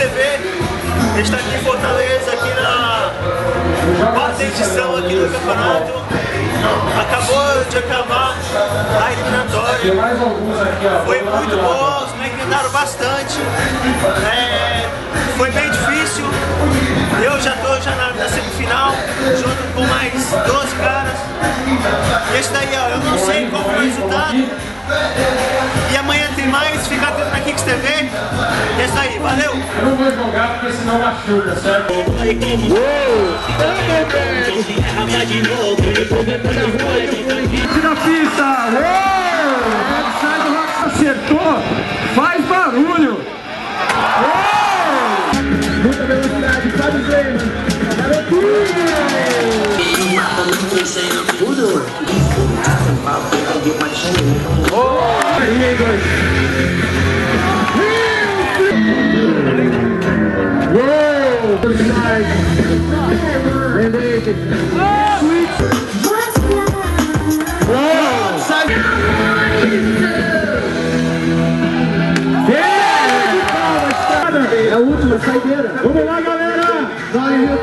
TV. A gente está aqui em Fortaleza, aqui na quarta edição aqui do campeonato. Acabou de acabar a eliminatória. Foi muito boa, os moleques tentaram bastante. Foi bem difícil. Eu já estou na semifinal, junto com mais 12 caras. Esse daí, ó, eu não sei qual foi o resultado. E amanhã tem mais, fica atento na Kicks TV. É isso aí, valeu! Eu não vou jogar porque senão machuca, certo? Tira a pista! Sai do rock, acertou! Faz barulho! Muita velocidade, faz o treino! É a última saideira. Vamos lá, galera! Valeu!